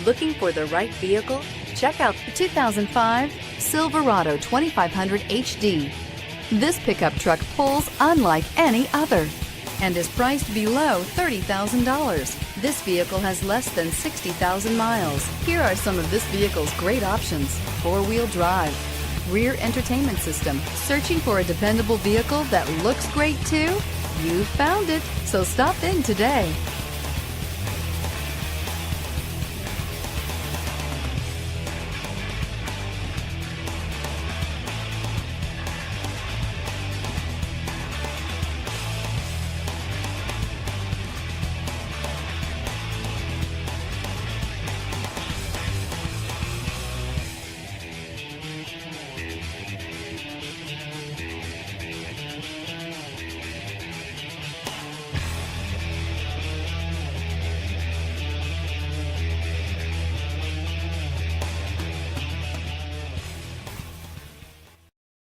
Looking for the right vehicle? Check out the 2005 Silverado 2500 HD. This pickup truck pulls unlike any other and is priced below $30,000. This vehicle has less than 60,000 miles. Here are some of this vehicle's great options: four-wheel drive, rear entertainment system. Searching for a dependable vehicle that looks great too? You found it, so stop in today.